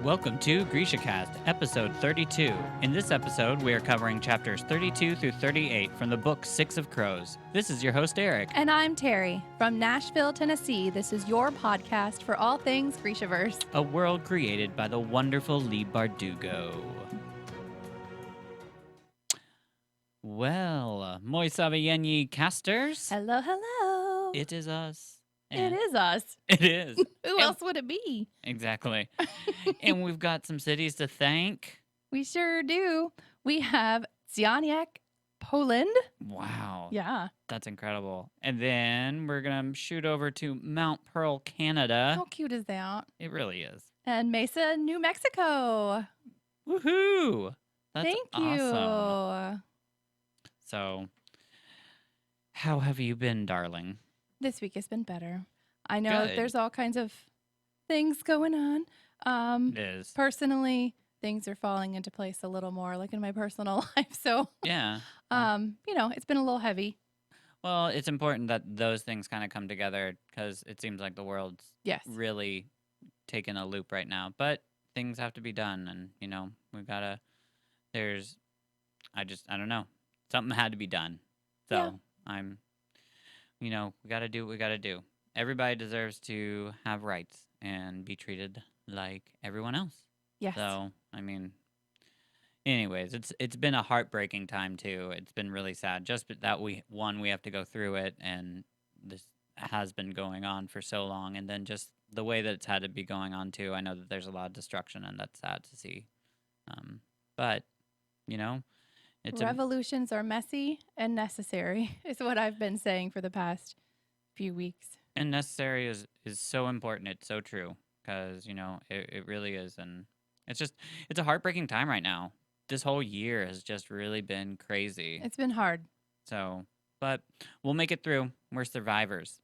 Welcome to GrishaCast, episode 32. In this episode, we are covering chapters 32 through 38 from the book Six of Crows. This is your host, Eric. And I'm Terry. From Nashville, Tennessee, this is your podcast for all things Grishaverse. A world created by the wonderful Lee Bardugo. Well, Moi Soverenyi casters. Hello, hello. It is us. It is us. It is. Who else would it be? Exactly. And we've got some cities to thank. We sure do. We have Zioniak, Poland. Wow. Yeah. That's incredible. And then we're going to shoot over to Mount Pearl, Canada. How cute is that? It really is. And Mesa, New Mexico. Woohoo! That's Thank awesome. you. So, how have you been, darling? This week has been better. I know Good. there's all kinds of things going on. It is. Personally, things are falling into place a little more, like in my personal life. So, Yeah. it's been a little heavy. Well, it's important that those things kind of come together because it seems like the world's Yes. really taking a loop right now. But things have to be done, and we've got to. I don't know. Something had to be done. So Yeah. we got to do what we got to do. Everybody deserves to have rights and be like everyone else. Yes. So, anyways, it's been a heartbreaking time too. It's been really sad. Just that we have to go through it, and this has been going on for so long, and then just the way that it's had to be going on too. I know that there's a lot of destruction, and that's sad to see. But it's revolutions are messy and necessary is what I've been saying for the past few weeks. and necessary is so important. It's so true because it really is, and it's a heartbreaking time right now. This whole year has just really been crazy. It's been hard. So, but we'll make it through. We're survivors.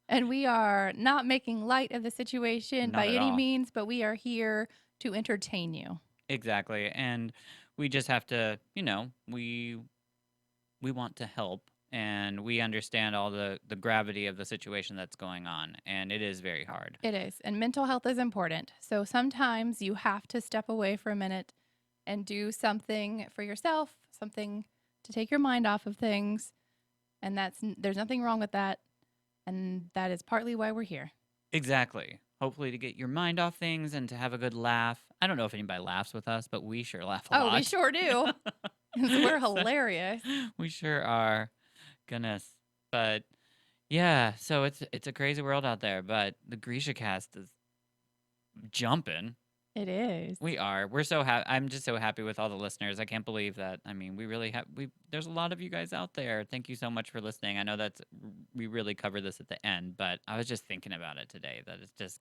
And we are not making light of the situation Not by at any all. means, but we are here to entertain you. Exactly. And we just have to, we want to help, and we understand all the gravity of the situation that's going on, and it is very hard. It is. And mental health is important. So sometimes you have to step away for a minute and do something for yourself, something to take your mind off of things. And there's nothing wrong with that. And that is partly why we're here. Exactly. Hopefully to get your mind off things and to have a good laugh. I don't know if anybody laughs with us, but we sure laugh a lot. Oh, we sure do. We're hilarious. We sure are. Goodness. But yeah, so it's a crazy world out there, but the GrishaCast is jumping. It is. We are. We're so happy. I'm just so happy with all the listeners. I can't believe that. We really have. There's a lot of you guys out there. Thank you so much for listening. I know we really cover this at the end, but I was just thinking about it today. That it's just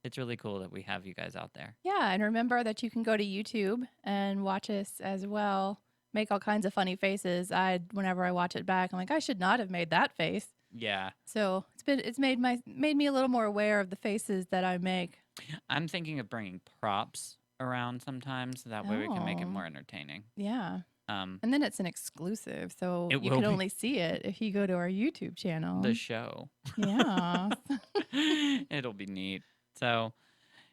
it's really cool that we have you guys out there. Yeah, and remember that you can go to YouTube and watch us as well. Make all kinds of funny faces. Whenever I watch it back, I'm like, I should not have made that face. Yeah. So it's made me a little more aware of the faces that I make. I'm thinking of bringing props around sometimes, so that way we can make it Oh. more entertaining. Yeah. And then it's an exclusive, so It you will can be. only see it if you go to our YouTube channel. the show. Yeah. It'll be neat. So,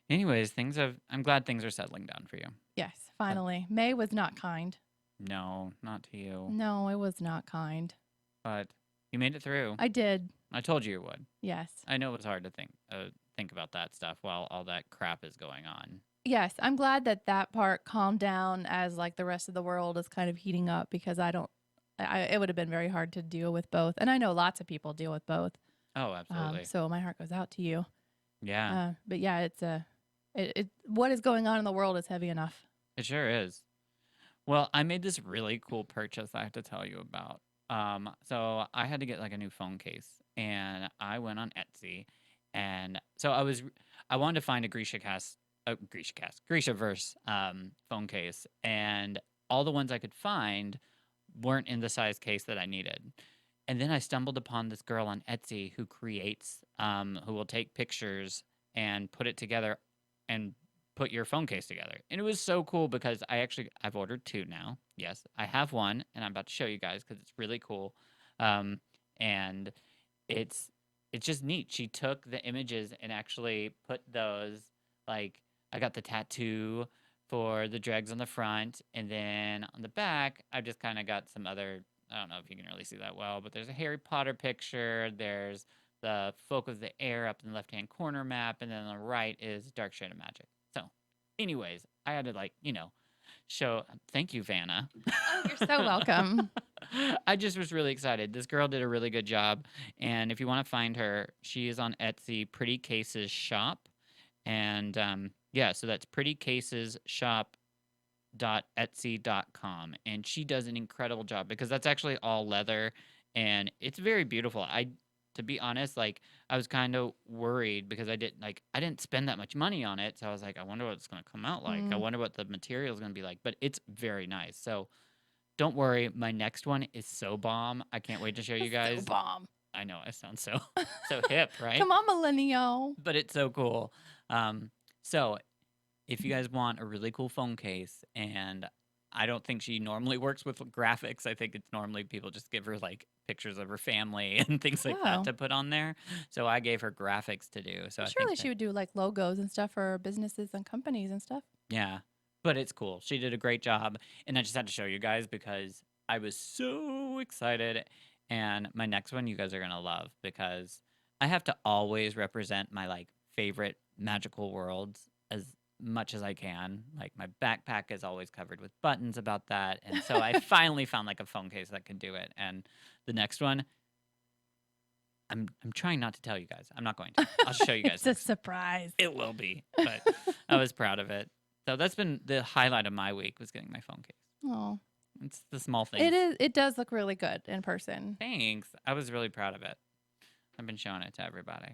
anyways, I'm glad things are settling down for you. Yes, finally. May was not kind. No, not to you. No, it was not kind. But you made it through. I did. I told you you would. Yes. I know it was hard to think about that stuff while all that crap is going on. Yes, I'm glad that part calmed down as like the rest of the world is kind of heating up because it would have been very hard to deal with both. And I know lots of people deal with both. Oh, absolutely. So my heart goes out to you. Yeah. But yeah, what is going on in the world is heavy enough. It sure is. Well, I made this really cool purchase I have to tell you about. So I had to get like a new phone case, and I went on Etsy, and so I wanted to find a GrishaVerse phone case, and all the ones I could find weren't in the size case that I needed. And then I stumbled upon this girl on Etsy who who will take pictures and put it together and put your phone case together. And it was so cool because I've ordered two now. Yes, I have one, and I'm about to show you guys because it's really cool. And it's just neat. She took the images and actually put those, like, I got the tattoo for the dregs on the front, and then on the back, I just kind of got some other. I don't know if you can really see that well, but there's a Harry Potter picture. There's the folk of the air up in the left-hand corner map, and then on the right is Dark Shade of Magic. So, anyways, I had to show. Thank you, Vanna. Oh, you're so welcome. I just was really excited. This girl did a really good job, and if you want to find her, she is on Etsy, Pretty Cases Shop, and yeah, so that's prettycasesshop.etsy.com, and she does an incredible job because that's actually all leather, and it's very beautiful. To be honest, I was kind of worried because I didn't spend that much money on it, so I was like, I wonder what it's gonna come out like. I wonder what the material is gonna be like, but it's very nice. So don't worry, my next one is so bomb. I can't wait to show you guys. So bomb. I know I sound so hip, right? Come on, millennial. But it's so cool. So if you guys want a really cool phone case, and I don't think she normally works with graphics. I think it's normally people just give her pictures of her family and things like that to put on there. So I gave her graphics to do. So surely she would do logos and stuff for businesses and companies and stuff. Yeah, but it's cool. She did a great job, and I just had to show you guys because I was so excited. And my next one you guys are gonna love because I have to always represent my favorite magical worlds as much as I can. Like my backpack is always covered with buttons about that, and so I finally found a phone case that could do it. And the next one, I'm trying not to tell you guys. I'm not going to. I'll show you guys. It's a surprise. It will be, but I was proud of it. So that's been the highlight of my week was getting my phone case. Oh, it's the small things. It is. It does look really good in person. Thanks. I was really proud of it. I've been showing it to everybody.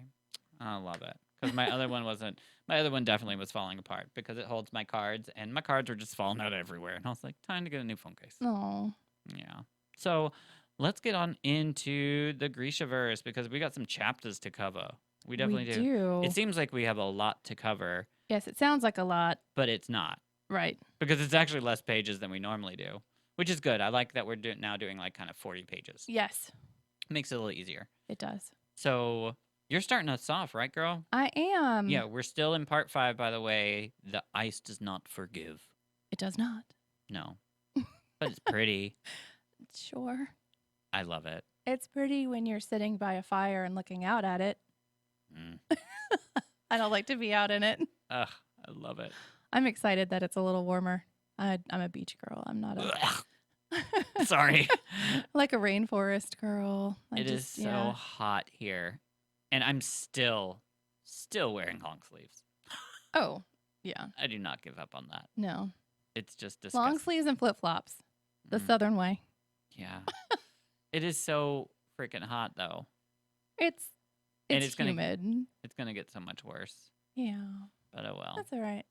I love it because my other one wasn't. My other one definitely was falling apart because it holds my cards, and my cards were just falling out everywhere. And I was like, time to get a new phone case. Oh, yeah. So let's get on into the Grishaverse because we got some chapters to cover. We definitely do. It seems like we have a lot to cover. Yes, it sounds like a lot, but it's not. Right. Because it's actually less pages than we normally do, which is good. I like that we're now doing kind of 40 pages. Yes. Makes it a little easier. It does. So you're starting us off, right, girl? I am. Yeah, we're still in part 5, by the way. The ice does not forgive. It does not. No. But it's pretty. Sure. I love it. It's pretty when you're sitting by a fire and looking out at it. I don't like to be out in it. Ugh, I love it. I'm excited that it's a little warmer. I'm a beach girl. I'm not a... Sorry. Like a rainforest girl. It is so hot here. And I'm still wearing long sleeves. Oh, yeah. I do not give up on that. No. It's just disgusting. Long sleeves and flip-flops. The Southern way. Yeah. It is so freaking hot, though. It's humid. It's going to get so much worse. Yeah. But oh well. That's all right.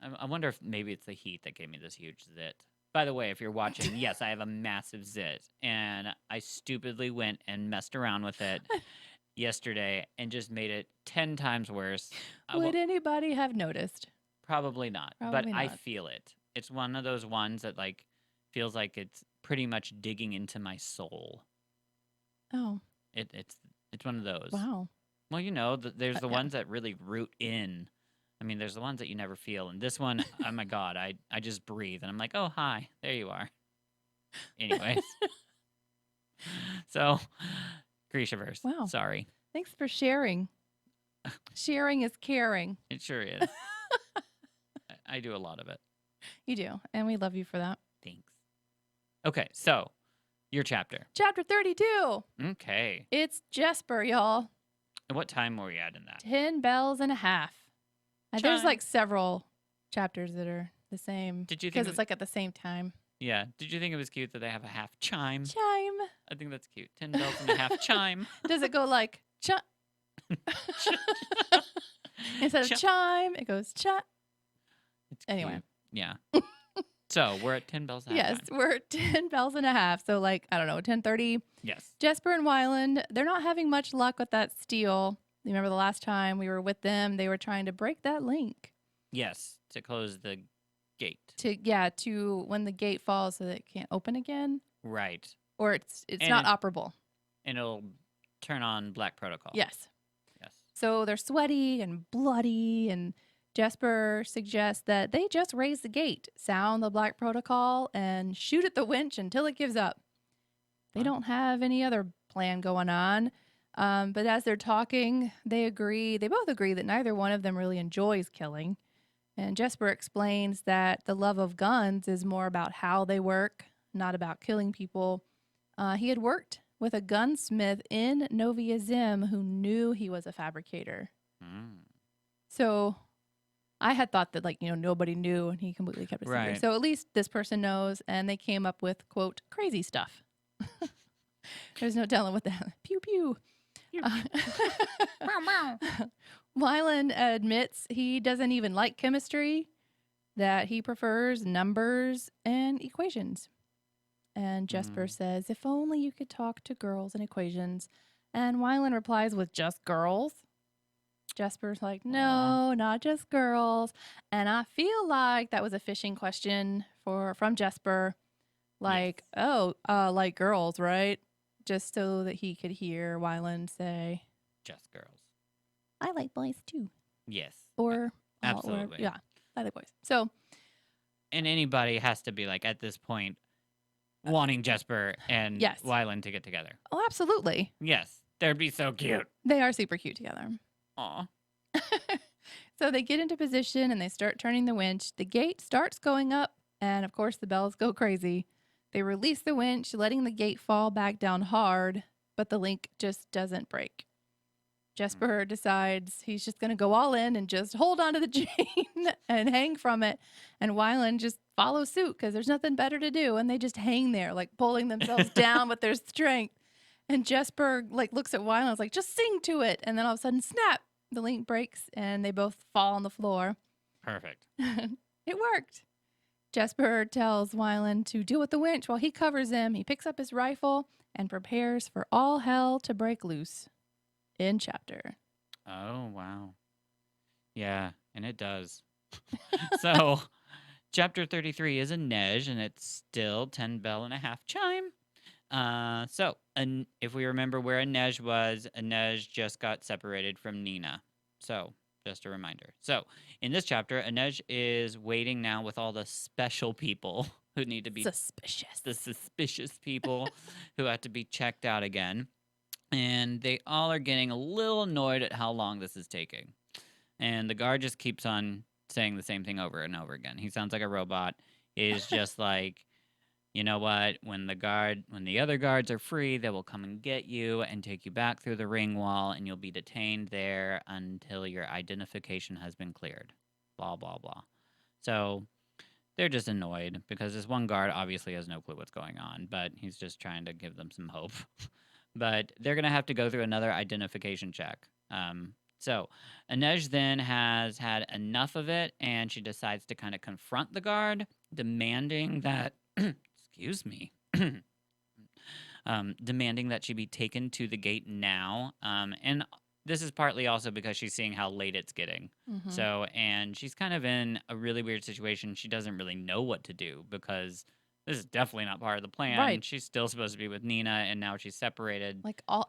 I wonder if maybe it's the heat that gave me this huge zit. By the way, if you're watching, yes, I have a massive zit. And I stupidly went and messed around with it yesterday and just made it 10 times worse. Would anybody have noticed? Probably not. But I feel it. It's one of those ones that feels like it's pretty much digging into my soul. Oh. It's one of those. Wow. Well, there's the ones that really root in. I mean, there's the ones that you never feel. And this one, oh my God, I just breathe. And I'm like, oh, hi. There you are. Anyways. So, Grishaverse. Wow. Sorry. Thanks for sharing. Sharing is caring. It sure is. I do a lot of it. You do. And we love you for that. Thanks. Okay, so your chapter. Chapter 32. Okay. It's Jesper, y'all. And what time were we at in that? 10 bells and a half. There's several chapters that are the same. Did you think? Because it's at the same time. Yeah. Did you think it was cute that they have a half chime? Chime. I think that's cute. 10 bells and a half chime. Does it go like chime? Instead of chime, it goes chime. Anyway. Cute. Yeah. So we're at 10 bells and a half. Yes, we're at 10 bells and a half. So I don't know, 10:30. Yes. Jesper and Wyland, they're not having much luck with that steel. You remember the last time we were with them, they were trying to break that link. Yes, to close the gate. To when the gate falls so that it can't open again. Right. Or it's not operable. And it'll turn on Black Protocol. Yes. Yes. So they're sweaty and bloody and Jesper suggests that they just raise the gate, sound the black protocol, and shoot at the winch until it gives up. They What? don't have any other plan going on. But as they're talking, they both agree that neither one of them really enjoys killing. And Jesper explains that the love of guns is more about how they work, not about killing people. He had worked with a gunsmith in Novia Zim who knew he was a fabricator. Mm. So I had thought that, nobody knew and he completely kept it secret. Right. So at least this person knows, and they came up with, quote, crazy stuff. There's no telling what the hell. Pew, pew. Wyland admits he doesn't even like chemistry, that he prefers numbers and equations. And Jesper says, if only you could talk to girls and equations. And Wyland replies with just girls. Jesper's like, no, not just girls. And I feel like that was a fishing question from Jesper. Like, Yes. like girls, right? Just so that he could hear Wyland say, Just girls. I like boys too. Yes. Or, absolutely. yeah, I like boys. So, and anybody has to be like at this point wanting Jesper and yes. Wyland to get together. Oh, absolutely. Yes. They'd be so cute. They are super cute together. Aw. So they get into position and they start turning the winch. The gate starts going up, and of course the bells go crazy. They release the winch, letting the gate fall back down hard, but the link just doesn't break. Jesper decides he's just going to go all in and just hold onto the chain and hang from it. And Wyland just follows suit because there's nothing better to do. And they just hang there, like pulling themselves down with their strength. And Jesper looks at Wyland and is like, just sing to it. And then all of a sudden, snap, the link breaks and they both fall on the floor. Perfect. It worked. Jesper tells Wyland to deal with the winch while he covers him. He picks up his rifle and prepares for all hell to break loose. In chapter. Oh, wow. Yeah, and it does. So, chapter 33 is a Nej, and it's still 10 bell and a half chime. If we remember where a Nej was, a Nej just got separated from Nina. So, just a reminder. So, in this chapter, a Nej is waiting now with all the special people who need to be suspicious. The suspicious people who have to be checked out again. And they all are getting a little annoyed at how long this is taking. And the guard just keeps on saying the same thing over and over again. He sounds like a robot. He's just like, you know what? When the other guards are free, they will come and get you and take you back through the ring wall, and you'll be detained there until your identification has been cleared. Blah, blah, blah. So they're just annoyed because this one guard obviously has no clue what's going on, but he's just trying to give them some hope. But they're going to have to go through another identification check. So Inej then has had enough of it, and she decides to kind of confront the guard, demanding that, excuse me, demanding that she be taken to the gate now. And this is partly also because she's seeing how late it's getting. Mm-hmm. So, and she's kind of in a really weird situation. She doesn't really know what to do because this is definitely not part of the plan. Right. She's still supposed to be with Nina, and now she's separated.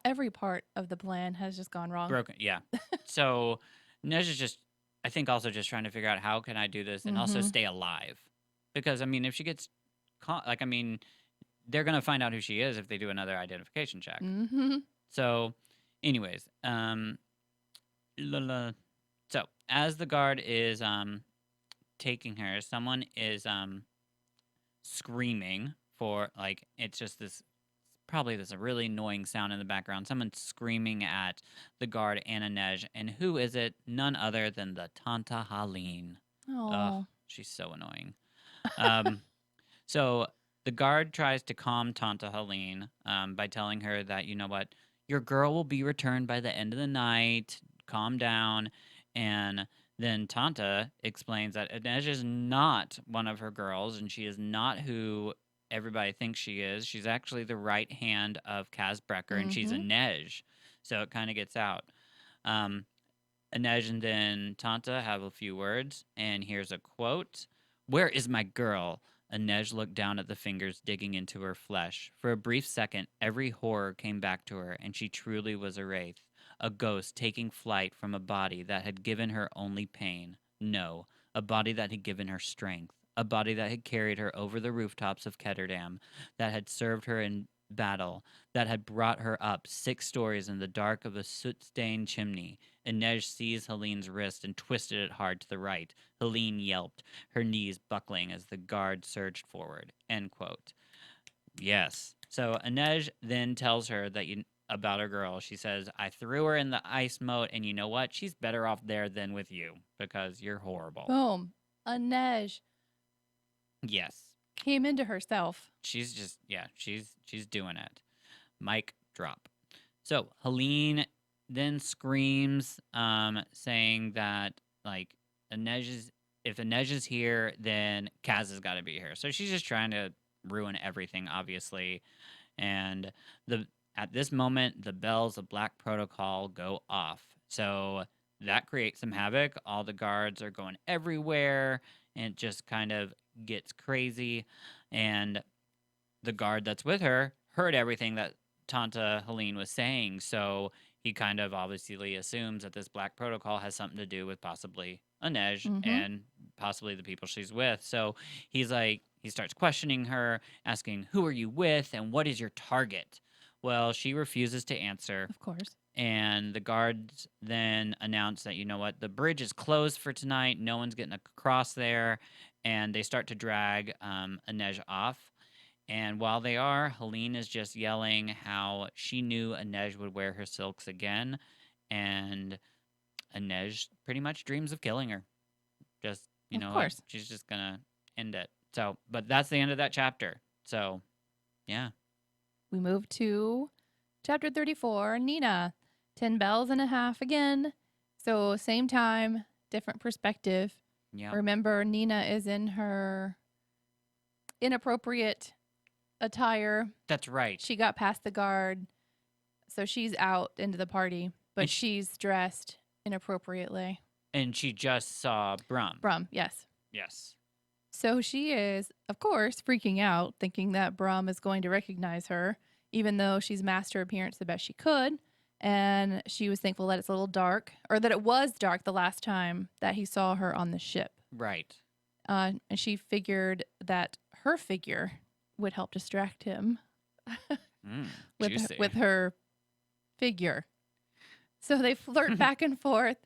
Every part of the plan has just gone wrong. Broken, yeah. So Nej is just, I think, also just trying to figure out how can I do this and also stay alive. Because, I mean, if she gets caught, they're going to find out who she is if they do another identification check. Mm-hmm. So, anyways, so as the guard is taking her, someone is screaming for it's just this really annoying sound in the background. Someone's screaming at the guard and Inej, and who is it? None other than the Tanta Haleen. Oh, she's so annoying. So the guard tries to calm Tanta Haleen by telling her that, you know what, your girl will be returned by the end of the night. Calm down. And then Tanta explains that Inej is not one of her girls, and she is not who everybody thinks she is. She's actually the right hand of Kaz Brecker, and she's Inej. So it kind of gets out. Inej and then Tanta have a few words, and here's a quote. "Where is my girl?" Inej looked down at the fingers digging into her flesh. For a brief second, every horror came back to her, and she truly was a wraith. A ghost taking flight from a body that had given her only pain. No, a body that had given her strength, a body that had carried her over the rooftops of Ketterdam, that had served her in battle, that had brought her up 6 stories in the dark of a soot-stained chimney. Inej seized Helene's wrist and twisted it hard to the right. Helene yelped, her knees buckling as the guard surged forward. End quote. Yes. So Inej then tells her that about her girl. She says, I threw her in the ice moat, and you know what? She's better off there than with you because you're horrible. Boom. Inej Yes. came into herself. She's just, yeah, she's doing it. Mic drop. So Helene then screams, saying that, like, if Inej is here, then Kaz has got to be here. So she's just trying to ruin everything, obviously. And at this moment, the bells of Black Protocol go off. So that creates some havoc. All the guards are going everywhere, and it just kind of gets crazy. And the guard that's with her heard everything that Tanta Helene was saying. So he kind of obviously assumes that this Black Protocol has something to do with possibly Inej and possibly the people she's with. So he's like, he starts questioning her, asking, who are you with and what is your target? Well, she refuses to answer. Of course. And the guards then announce that, you know what, the bridge is closed for tonight. No one's getting across there. And they start to drag Inej off. And while they are, Helene is just yelling how she knew Inej would wear her silks again. And Inej pretty much dreams of killing her. Just, you know what? She's just going to end it. So, but that's the end of that chapter. So, yeah. We move to chapter 34, Nina. 10 bells and a half again. So, same time, different perspective. Yeah. Remember, Nina is in her inappropriate attire. That's right. She got past the guard. So, she's out into the party, but she's dressed inappropriately. And she just saw Brum. Brum, yes. Yes. So she is, of course, freaking out, thinking that Brum is going to recognize her, even though she's masked her appearance the best she could. And she was thankful that it's a little dark, or that it was dark the last time that he saw her on the ship. Right. And she figured that her figure would help distract him with her figure. So they flirt back and forth.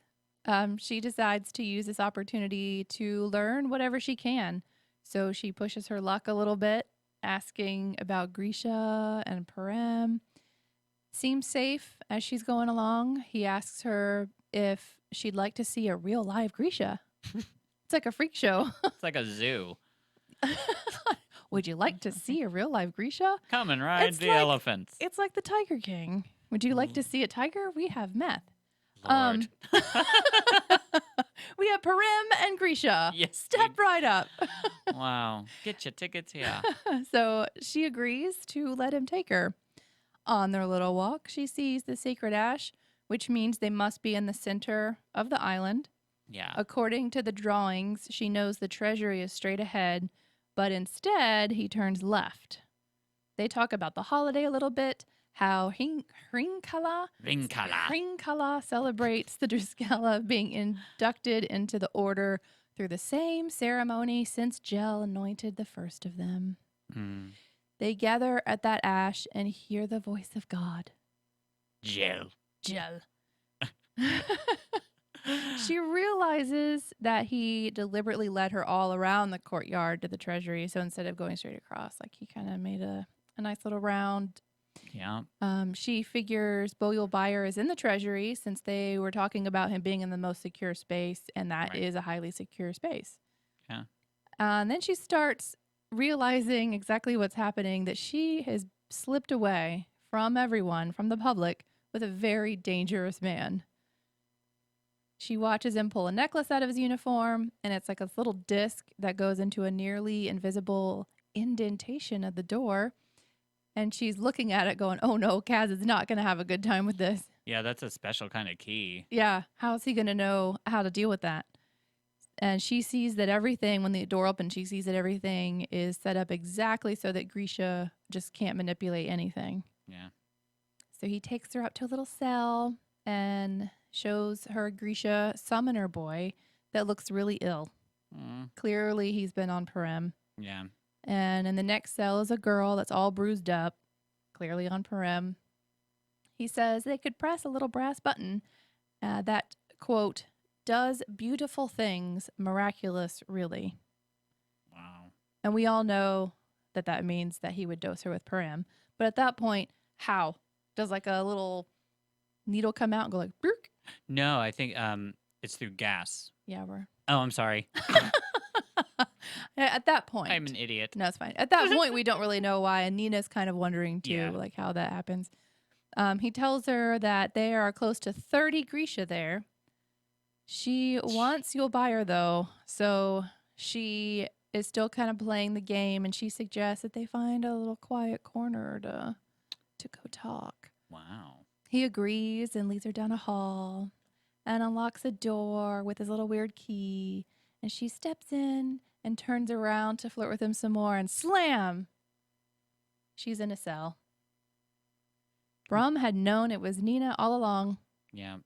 She decides to use this opportunity to learn whatever she can. So she pushes her luck a little bit, asking about Grisha and Parem. Seems safe as she's going along. He asks her if she'd like to see a real live Grisha. It's like a freak show. It's like a zoo. Would you like to see a real live Grisha? Come and ride the elephants. It's like the Tiger King. Would you like to see a tiger? We have meth. Lord. We have Parem and Grisha. Yes. Step right up. Wow. Get your tickets here. So she agrees to let him take her. On their little walk, she sees the sacred ash, which means they must be in the center of the island. Yeah. According to the drawings, she knows the treasury is straight ahead, but instead he turns left. They talk about the holiday a little bit, how Hrinkala celebrates the Driskella being inducted into the order through the same ceremony since Gel anointed the first of them. Mm. They gather at that ash and hear the voice of God. Gel. She realizes that he deliberately led her all around the courtyard to the treasury. So instead of going straight across, like he kind of made a nice little round. Yeah. She figures Boyle Buyer is in the treasury since they were talking about him being in the most secure space, and that is a highly secure space. Yeah. And then she starts realizing exactly what's happening, that she has slipped away from everyone, from the public, with a very dangerous man. She watches him pull a necklace out of his uniform, and it's like a little disc that goes into a nearly invisible indentation of the door. And she's looking at it going, oh no, Kaz is not going to have a good time with this. Yeah, that's a special kind of key. Yeah, how's he going to know how to deal with that? And she sees that everything, when the door opens, she sees that everything is set up exactly so that Grisha just can't manipulate anything. Yeah. So he takes her up to a little cell and shows her Grisha Summoner Boy, that looks really ill. Mm, Clearly, he's been on Parim. yeah. And in the next cell is a girl that's all bruised up, clearly on Parim. He says they could press a little brass button that, quote, does beautiful things, miraculous, really. Wow. And we all know that that means that he would dose her with Parim. But at that point, how? Does like a little needle come out and go like, Burk? No, I think it's through gas. Yeah, we're. Oh, I'm sorry. At that point. I'm an idiot. No, it's fine. At that point, we don't really know why. And Nina's kind of wondering too, Yeah. like how that happens. He tells her that there are close to 30 Grisha there. She wants you'll buy her though. So she is still kind of playing the game, and she suggests that they find a little quiet corner to go talk. Wow. He agrees and leads her down a hall and unlocks a door with his little weird key. And she steps in and turns around to flirt with him some more, and slam! She's in a cell. Brum had known it was Nina all along. Yeah.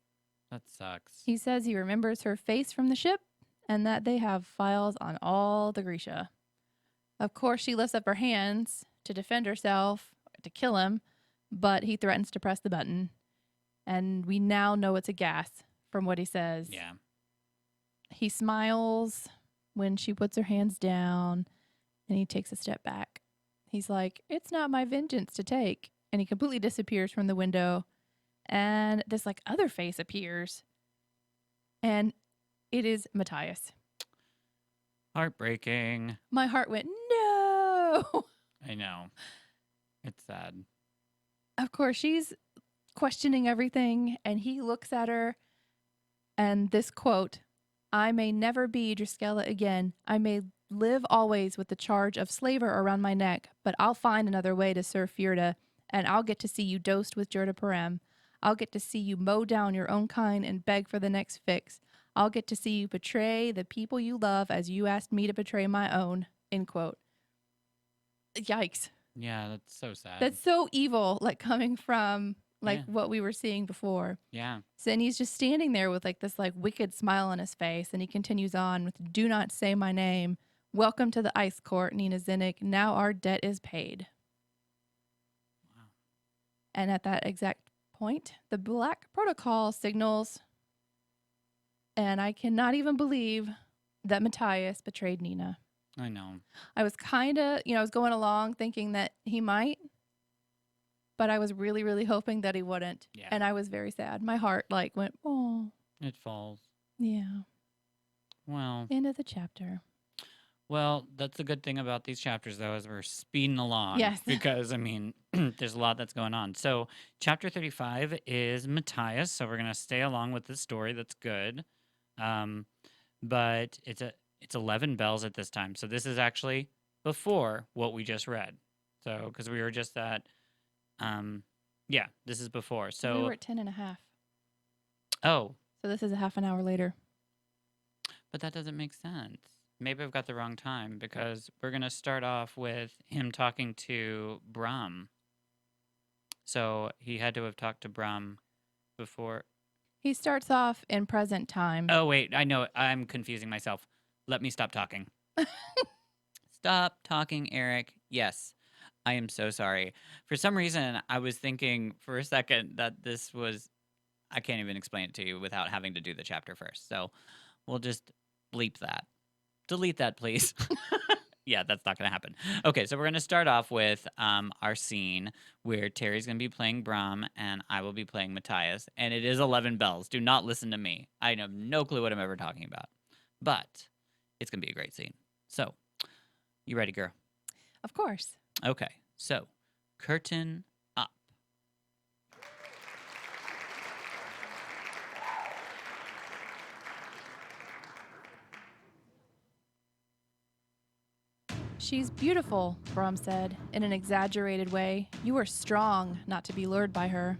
That sucks. He says he remembers her face from the ship and that they have files on all the Grisha. Of course, she lifts up her hands to defend herself, to kill him, but he threatens to press the button. And we now know it's a gas from what he says. Yeah. He smiles when she puts her hands down, and he takes a step back. He's like, it's not my vengeance to take. And he completely disappears from the window. And this like other face appears. And it is Matthias. Heartbreaking. My heart went, no. I know. It's sad. Of course, she's questioning everything. And he looks at her. And this quote, I may never be Driskella again. I may live always with the charge of slaver around my neck, but I'll find another way to serve Fjerda, and I'll get to see you dosed with Jorda Param. I'll get to see you mow down your own kind and beg for the next fix. I'll get to see you betray the people you love as you asked me to betray my own. End quote. Yikes. Yeah, that's so sad. That's so evil, like coming from like Yeah. what we were seeing before. Yeah. So, and he's just standing there with like this like wicked smile on his face, and he continues on with, do not say my name. Welcome to the ice court, Nina Zinnik. Now our debt is paid. Wow. And at that exact point, the black protocol signals, and I cannot even believe that Matthias betrayed Nina. I know. I was kind of, I was going along thinking that he might, but I was really, really hoping that he wouldn't. Yeah. And I was very sad. My heart like went, oh, It falls. yeah. Well, End of the chapter. well, that's the good thing about these chapters, though, is we're speeding along. Yes. Because, I mean, there's a lot that's going on. So, chapter 35 is Matthias. So, we're going to stay along with this story. That's good. But it's 11 bells at this time. So, this is actually before what we just read. So, because we were just at, yeah, this is before. So, we were at 10 and a half. oh, So this is a half an hour later. but that doesn't make sense. Maybe I've got the wrong time because we're going to start off with him talking to Brum. So he had to have talked to Brum before. He starts off in present time. Oh, wait. I know. I'm confusing myself. Let me stop talking. Stop talking, Eric. Yes. I am so sorry. For some reason, I was thinking for a second that this was. I can't even explain it to you without having to do the chapter first. So we'll just bleep that. Delete that, please. Yeah, that's not going to happen. Okay, so we're going to start off with our scene where Terry's going to be playing Brum and I will be playing Matthias. And it is 11 bells. Do not listen to me. I have no clue what I'm ever talking about. But it's going to be a great scene. So, you ready, girl? Of course. Okay, so curtain up. She's beautiful, Brum said, in an exaggerated way. You are strong not to be lured by her.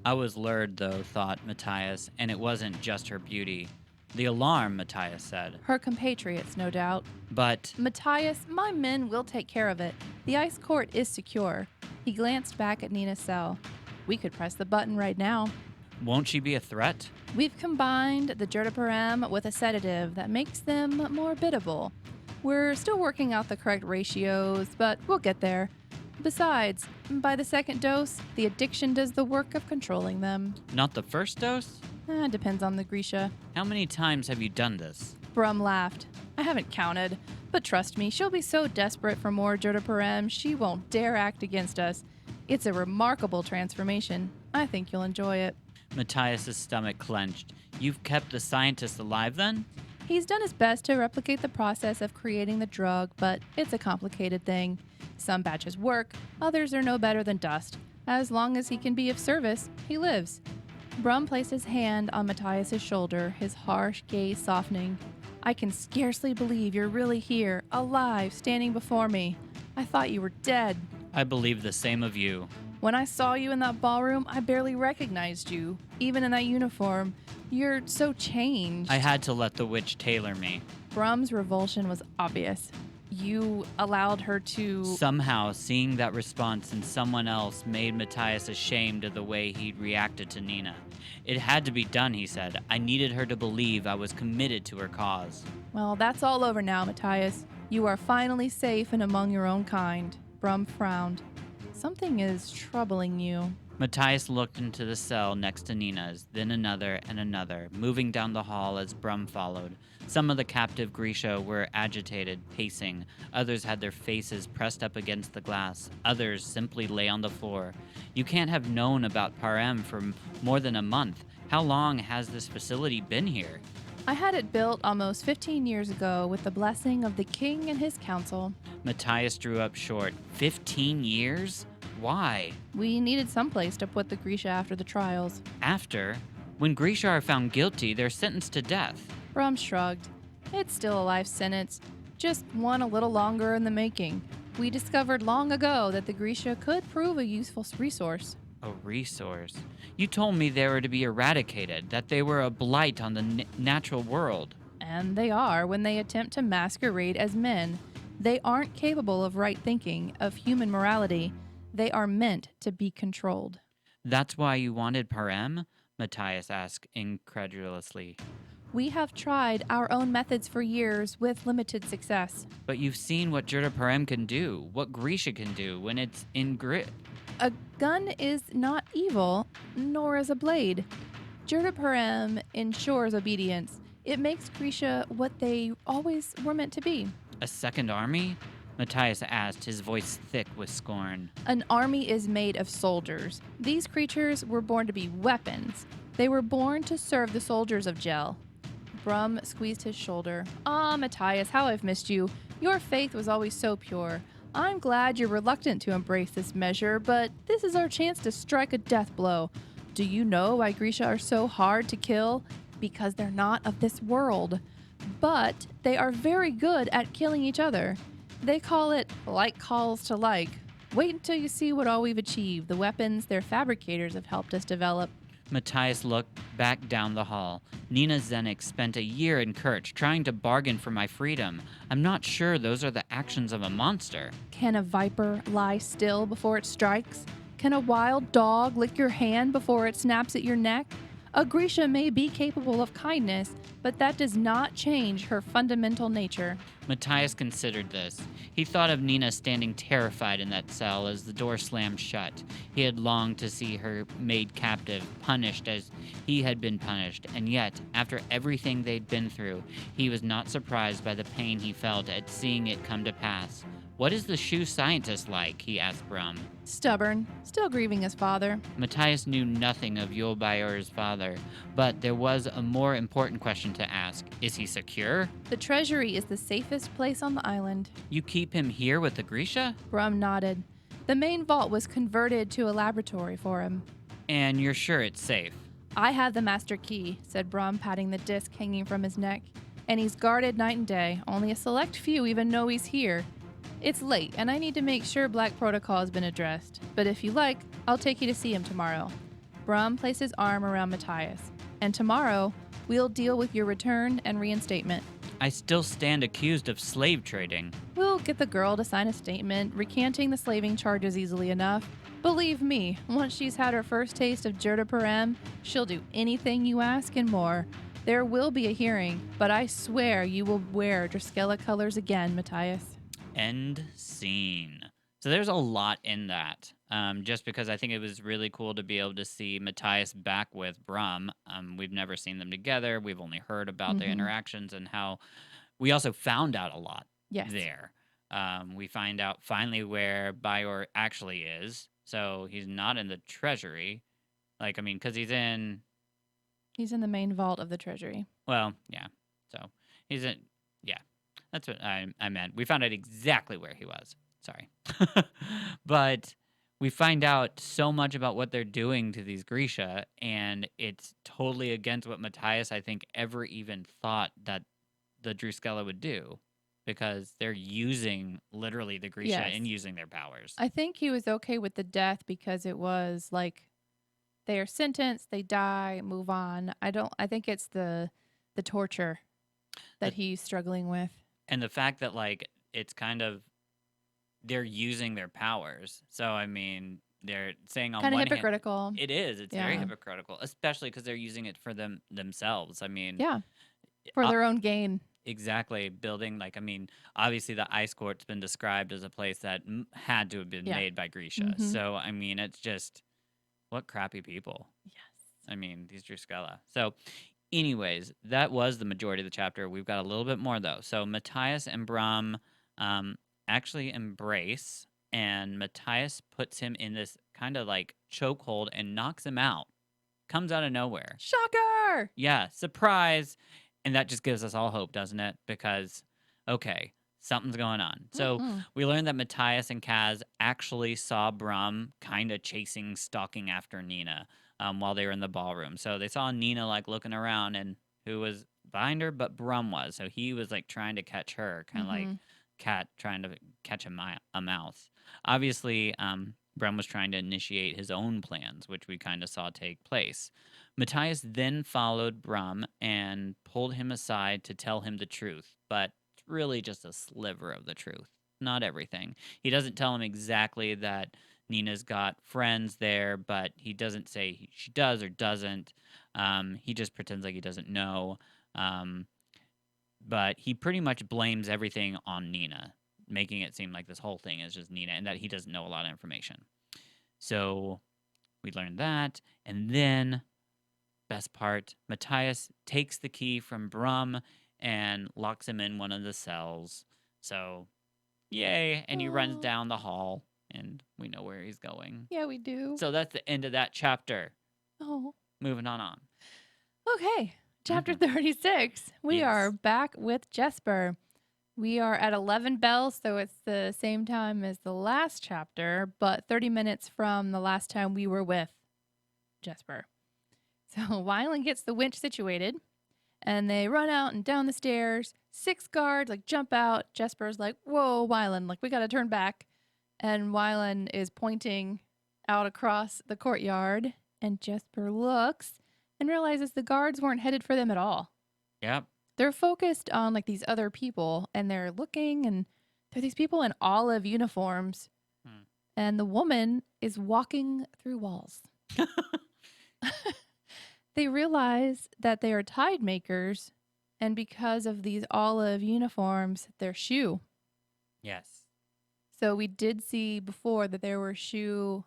I was lured, though, thought Matthias, and it wasn't just her beauty. The alarm, Matthias said. Her compatriots, no doubt. But Matthias, my men will take care of it. The ice court is secure. He glanced back at Nina's cell. We could press the button right now. Won't she be a threat? We've combined the Jertaparam with a sedative that makes them more biddable. We're still working out the correct ratios, but we'll get there. Besides, by the second dose, the addiction does the work of controlling them. Not the first dose? Depends on the Grisha. How many times have you done this? Brum laughed. I haven't counted, but trust me, she'll be so desperate for more Jertaparam, she won't dare act against us. It's a remarkable transformation. I think you'll enjoy it. Matthias's stomach clenched. You've kept the scientist alive then? He's done his best to replicate the process of creating the drug, but it's a complicated thing. Some batches work, others are no better than dust. As long as he can be of service, he lives. Brum placed his hand on Matthias's shoulder, his harsh gaze softening. I can scarcely believe you're really here, alive, standing before me. I thought you were dead. I believe the same of you. When I saw you in that ballroom, I barely recognized you. Even in that uniform, you're so changed. I had to let the witch tailor me. Brum's revulsion was obvious. You allowed her to... Somehow, seeing that response in someone else made Matthias ashamed of the way he'd reacted to Nina. It had to be done, he said. I needed her to believe I was committed to her cause. Well, that's all over now, Matthias. You are finally safe and among your own kind. Brum frowned. Something is troubling you. Matthias looked into the cell next to Nina's, then another and another, moving down the hall as Brum followed. Some of the captive Grisha were agitated, pacing. Others had their faces pressed up against the glass. Others simply lay on the floor. You can't have known about Parem for more than a month. How long has this facility been here? I had it built almost 15 years ago with the blessing of the king and his council. Matthias drew up short. 15 years? Why? We needed someplace to put the Grisha after the trials. After? When Grisha are found guilty, they're sentenced to death. Brum shrugged. It's still a life sentence, just one a little longer in the making. We discovered long ago that the Grisha could prove a useful resource. A resource? You told me they were to be eradicated, that they were a blight on the natural world. And they are when they attempt to masquerade as men. They aren't capable of right thinking, of human morality. They are meant to be controlled. That's why you wanted Parem? Matthias asked incredulously. We have tried our own methods for years with limited success. But you've seen what Jurta Parem can do, what Grisha can do when it's in grit. A gun is not evil, nor is a blade. Jertaparam ensures obedience. It makes Grisha what they always were meant to be. A second army? Matthias asked, his voice thick with scorn. An army is made of soldiers. These creatures were born to be weapons. They were born to serve the soldiers of Gel. Brum squeezed his shoulder. Ah, Matthias, how I've missed you. Your faith was always so pure. I'm glad you're reluctant to embrace this measure, but this is our chance to strike a death blow. Do you know why Grisha are so hard to kill? Because they're not of this world. But they are very good at killing each other. They call it like calls to like. Wait until you see what all we've achieved, the weapons their fabricators have helped us develop. Matthias looked back down the hall. Nina Zenik spent a year in Kerch trying to bargain for my freedom. I'm not sure those are the actions of a monster. Can a viper lie still before it strikes? Can a wild dog lick your hand before it snaps at your neck? A Grisha may be capable of kindness, but that does not change her fundamental nature. Matthias considered this. He thought of Nina standing terrified in that cell as the door slammed shut. He had longed to see her made captive, punished as he had been punished, and yet, after everything they'd been through, he was not surprised by the pain he felt at seeing it come to pass. What is the shoe scientist like? He asked Brum. Stubborn, still grieving his father. Matthias knew nothing of Yulbayur's father, but there was a more important question to ask. Is he secure? The treasury is the safest place on the island. You keep him here with the Grisha? Brum nodded. The main vault was converted to a laboratory for him. And you're sure it's safe? I have the master key, said Brum, patting the disc hanging from his neck. And he's guarded night and day. Only a select few even know he's here. It's late, and I need to make sure Black Protocol has been addressed. But if you like, I'll take you to see him tomorrow. Brum placed his arm around Matthias. And tomorrow, we'll deal with your return and reinstatement. I still stand accused of slave trading. We'll get the girl to sign a statement recanting the slaving charges easily enough. Believe me, once she's had her first taste of Jurda Parem, she'll do anything you ask and more. There will be a hearing, but I swear you will wear Driskella colors again, Matthias. End scene. So there's a lot in that. Just because I think it was really cool to be able to see Matthias back with Brum. We've never seen them together. We've only heard about their Mm-hmm. interactions and how we also found out a lot Yes. there. We find out finally where Bayor actually is. So he's not in the treasury. Like, I mean, because He's in the main vault of the treasury. well, yeah. So he's in, yeah. That's what I meant. We found out exactly where he was. Sorry. But we find out so much about what they're doing to these Grisha, and it's totally against what Matthias, I think, ever even thought that the Druskella would do, because they're using literally the Grisha Yes. and using their powers. I think he was okay with the death because it was like they are sentenced, they die, move on. I think it's the torture that he's struggling with. And the fact that, like, it's kind of, they're using their powers. So, I mean, they're saying on Kind of one hand, hypocritical. it is. It's very Yeah. hypocritical, especially because they're using it for themselves. I mean, Yeah. For their own gain. exactly. Building, like, I mean, obviously the ice court's been described as a place that had to have been Yeah. made by Grisha. Mhm. So, I mean, it's just, what crappy people. Yes. I mean, these Druskella. So, anyways, that was the majority of the chapter. We've got a little bit more, though. So, Matthias and Brum actually embrace, and Matthias puts him in this kind of like chokehold and knocks him out. Comes out of nowhere. Shocker! Yeah, surprise. And that just gives us all hope, doesn't it? Because, okay, something's going on. So we learned that Matthias and Kaz actually saw Brum kind of stalking after Nina while they were in the ballroom. So they saw Nina like looking around, and who was behind her? But Brum was. So he was like trying to catch her, kind of like cat trying to catch a mouse. Obviously, Brum was trying to initiate his own plans, which we kind of saw take place. Matthias then followed Brum and pulled him aside to tell him the truth, but it's really just a sliver of the truth, not everything. He doesn't tell him exactly that Nina's got friends there, but he doesn't say she does or doesn't. He just pretends like he doesn't know. But he pretty much blames everything on Nina, making it seem like this whole thing is just Nina and that he doesn't know a lot of information. So we learned that. And then, best part, Matthias takes the key from Brum and locks him in one of the cells. So, yay. And he runs down the hall, and we know where he's going. Yeah, we do. So that's the end of that chapter. Oh. Moving on. Okay. Chapter 36. We are back with Jesper. We are at 11 bells, so it's the same time as the last chapter, but 30 minutes from the last time we were with Jesper. So Wyland gets the winch situated, and they run out and down the stairs. 6 guards like jump out. Jesper's like, "Whoa, Wyland, like we got to turn back." And Wyland is pointing out across the courtyard, and Jesper looks and realizes the guards weren't headed for them at all. Yep. They're focused on like these other people, and they're looking, and there are these people in olive uniforms, and the woman is walking through walls. They realize that they are tide makers, and because of these olive uniforms, they're Shu. Yes. So we did see before that there were Shu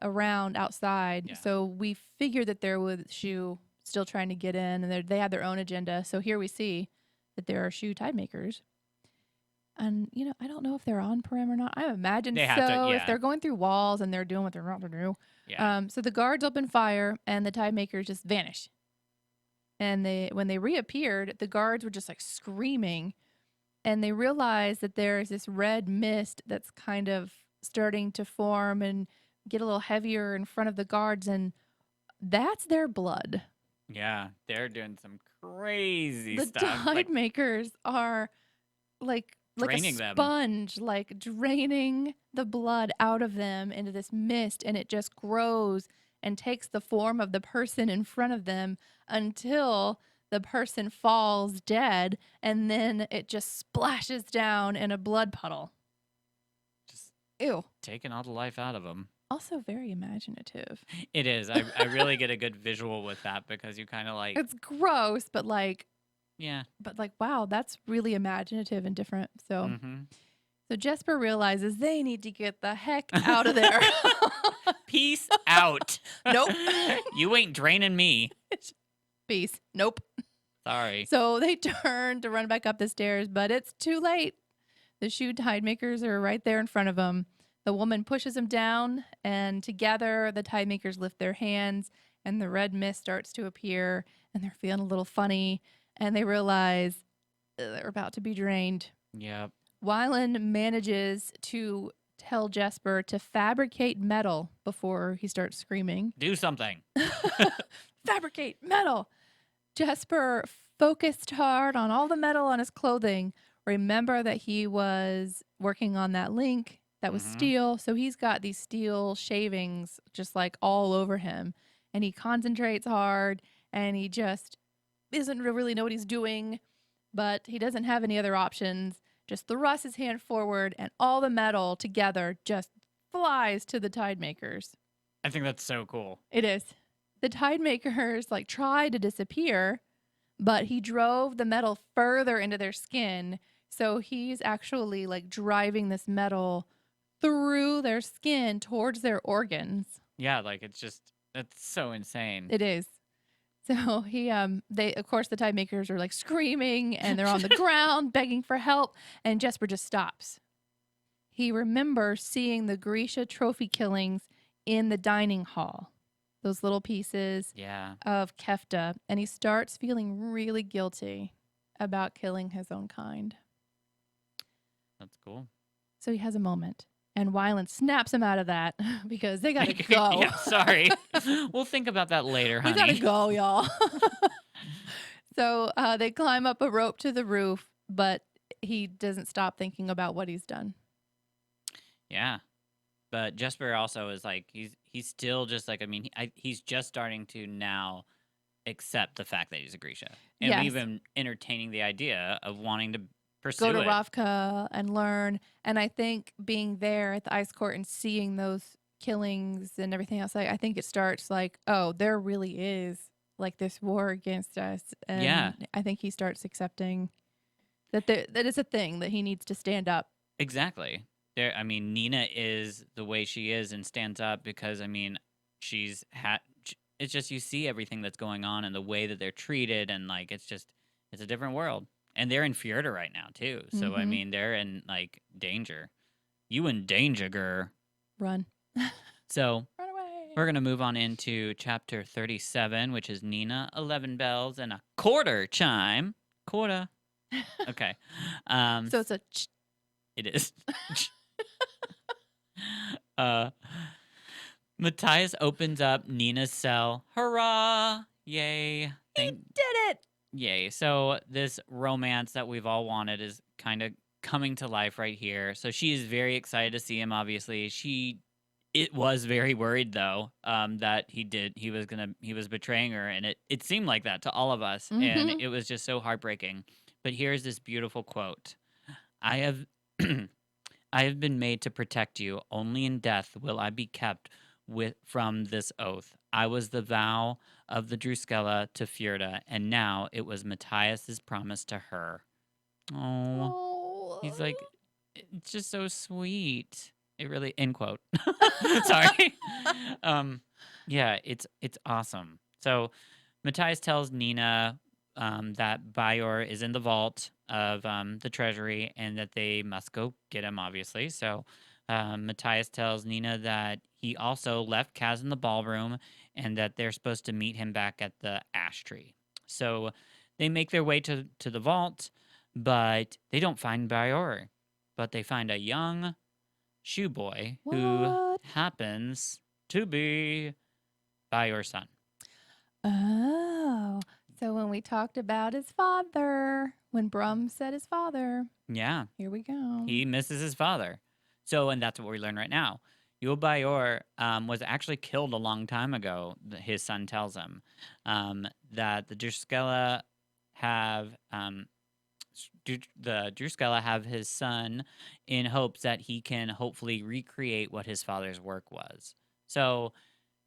around outside. Yeah. So we figured that there was Shu still trying to get in, and they had their own agenda. So here we see that there are Shu tide makers. And, you know, I don't know if they're on Param or not. I imagine They so. have to, yeah. If they're going through walls and they're doing what they're about to do. Yeah. So the guards open fire, and the tide makers just vanish. And when they reappeared, the guards were just like screaming. And they realize that there is this red mist that's kind of starting to form and get a little heavier in front of the guards. And that's their blood. Yeah, they're doing some crazy The stuff. tide makers are like a draining them. sponge, like draining the blood out of them into this mist, and it just grows and takes the form of the person in front of them until the person falls dead, and then it just splashes down in a blood puddle. Just Ew. taking all the life out of them. Also very imaginative. It is. I really get a good visual with that because you kind of like, It's gross, yeah. but like, wow, that's really imaginative and different. So, Mm-hmm. so Jesper realizes they need to get the heck out of there. Peace out. Nope. You ain't draining me. Peace. Nope. Sorry. So they turn to run back up the stairs, but it's too late. The shoe tide makers are right there in front of them. The woman pushes them down, and together the tide makers lift their hands, and the red mist starts to appear, and they're feeling a little funny, and they realize they're about to be drained. Yep. Wyland manages to tell Jesper to fabricate metal before he starts screaming. Do something. Fabricate metal! Jesper focused hard on all the metal on his clothing. Remember that he was working on that link that was Mhm. steel. So he's got these steel shavings just like all over him. And he concentrates hard and he just doesn't really know what he's doing, but he doesn't have any other options. Just thrusts his hand forward and all the metal together just flies to the tide makers. I think that's so cool. It is. The tide makers like try to disappear, but he drove the metal further into their skin. So he's actually like driving this metal through their skin towards their organs. Yeah, like that's so insane. It is. So they of course the tide makers are like screaming and they're on the ground begging for help, and Jesper just stops. He remembers seeing the Grisha trophy killings in the dining hall. Those little pieces Yeah. of kefta, and he starts feeling really guilty about killing his own kind. That's cool. So he has a moment, and Wyland snaps him out of that because they gotta go. Yeah, sorry. We'll think about that later, honey. We gotta go, y'all. So they climb up a rope to the roof, but he doesn't stop thinking about what he's done. Yeah. But Jesper also is like he's still just like, I mean, he's just starting to now accept the fact that he's a Grisha. And Yes. we've been entertaining the idea of wanting to pursue Go to it. Ravka and learn. And I think being there at the ice court and seeing those killings and everything else, I think it starts like, oh, there really is like this war against us. And Yeah. I think he starts accepting that that is a thing that he needs to stand up. Exactly. I mean, Nina is the way she is and stands up because, I mean, it's just you see everything that's going on and the way that they're treated, and like it's a different world. And they're in Fjorda right now too. So I Mhm. mean, they're in like danger. You in danger, girl. Run. So Run away. we're gonna move on into chapter 37, which is Nina, 11 bells, and a quarter chime. Quarter. Okay. So it's a It is. Matthias opens up Nina's cell. Hurrah! Yay! he did it. Yay! So this romance that we've all wanted is kind of coming to life right here. So she is very excited to see him. Obviously, it was very worried though that he was betraying her, and it seemed like that to all of us, and Mhm. it was just so heartbreaking. But here's this beautiful quote: "I have." I have been made to protect you. Only in death will I be kept from this oath. I was the vow of the Druskella to Fjorda, and now it was Matthias's promise to her." Oh, he's like, it's just so sweet. It really, end quote. Sorry. Yeah, it's awesome. So Matthias tells Nina that Bayor is in the vault of the treasury and that they must go get him, obviously. So Matthias tells Nina that he also left Kaz in the ballroom and that they're supposed to meet him back at the ash tree. So they make their way to the vault, but they don't find Bayor. But they find a young shoe boy who What? happens to be Bayor's son. Oh, so when we talked about his father, when Brum said his father, Yeah, here we go. he misses his father. So, and that's what we learn right now. Yul Bayor was actually killed a long time ago. His son tells him that the Druskella have his son in hopes that he can hopefully recreate what his father's work was. So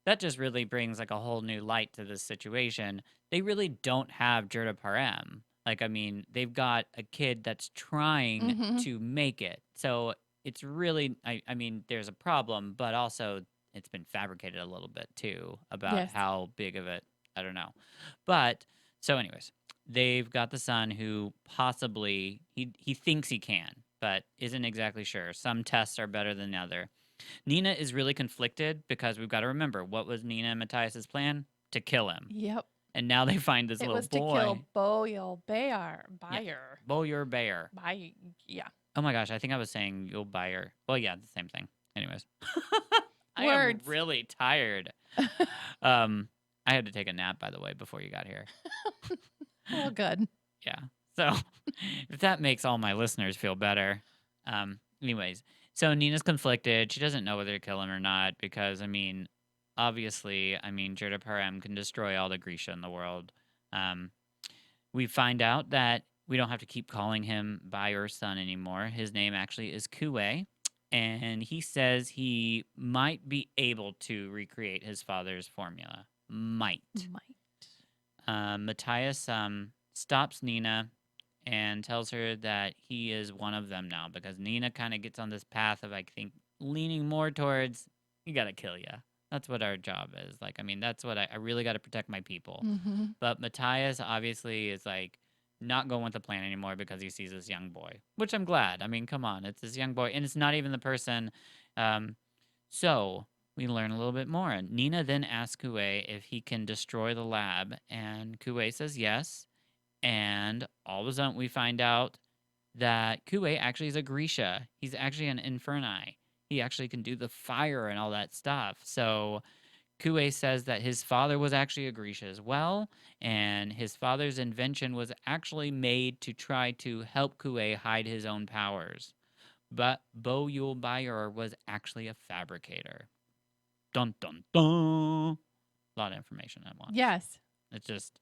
that just really brings like a whole new light to this situation. They really don't have Jurda Parem. Like, I mean, they've got a kid that's trying Mm-hmm. to make it. So it's really, I mean, there's a problem, but also it's been fabricated a little bit too about Yes. how big of it, I don't know. But so, anyways, they've got the son who possibly he thinks he can, but isn't exactly sure. Some tests are better than the other. Nina is really conflicted because we've got to remember what was Nina and Matthias's plan? To kill him. Yep. And now they find this It little was to kill boy. Boyle Bayer. Yeah. Bayer. Boyer Bear. By yeah. Oh my gosh, I think I was saying you'll buy her. Well, yeah, the same thing. Anyways. I am Words. really tired. Um, I had to take a nap, by the way, before you got here. Well, good. Yeah. So if that makes all my listeners feel better. Anyways, so Nina's conflicted. She doesn't know whether to kill him or not because, I mean, obviously, I mean, Jirda Param can destroy all the Grisha in the world. Um, we find out that we don't have to keep calling him by or son anymore. His name actually is Kue, and he says he might be able to recreate his father's formula. Might. Matthias stops Nina and tells her that he is one of them now because Nina kind of gets on this path of, I think, leaning more towards, you got to kill ya. That's what our job is. Like, I mean, that's what I really got to protect my people. Mm-hmm. But Matthias obviously is like not going with the plan anymore because he sees this young boy, which I'm glad. I mean, come on, it's this young boy, and it's not even the person. Um, so we learn a little bit more. And Nina then asks Kue if he can destroy the lab, and Kue says yes. And all of a sudden, we find out that Kue actually is a Grisha. He's actually an Inferni. He actually can do the fire and all that stuff. So Kue says that his father was actually a Grisha as well, and his father's invention was actually made to try to help Kue hide his own powers. But Bo Yul Bayer was actually a fabricator. Dun dun dun. A lot of information at once. Yes. It's just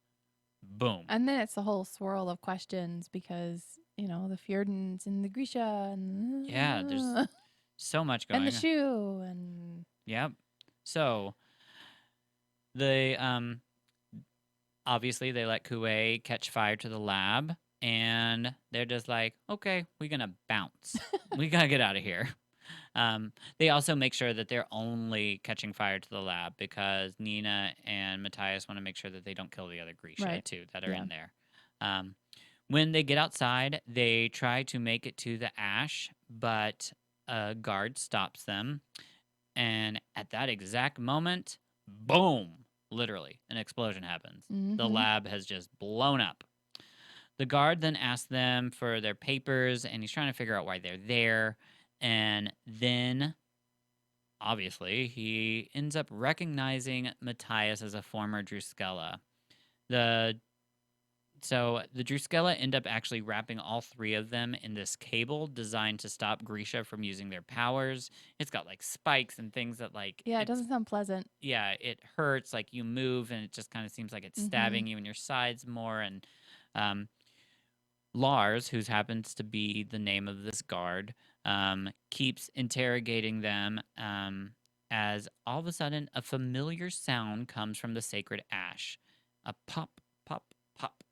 boom. And then it's a whole swirl of questions because, the Fjordans and the Grisha Yeah, there's and so much and the going on. shoe and Yep. So they obviously they let Kue catch fire to the lab, and they're just like, okay, we're gonna bounce. We gotta get out of here. They also make sure that they're only catching fire to the lab because Nina and Matthias want to make sure that they don't kill the other Grisha Right. too that are Yeah. in there. When they get outside, they try to make it to the ash, but a guard stops them. And at that exact moment, boom, literally, an explosion happens. The Mm-hmm. lab has just blown up. The guard then asks them for their papers, and he's trying to figure out why they're there. And then, obviously, he ends up recognizing Matthias as a former Druskella. So the Druskella end up actually wrapping all three of them in this cable designed to stop Grisha from using their powers. It's got like spikes and things that like Yeah, it doesn't sound pleasant. yeah, it hurts. Like you move and it just kind of seems like it's Mm-hmm. stabbing you in your sides more. And um, Lars, who happens to be the name of this guard, keeps interrogating them as all of a sudden a familiar sound comes from the sacred ash. A pop, pop, pop.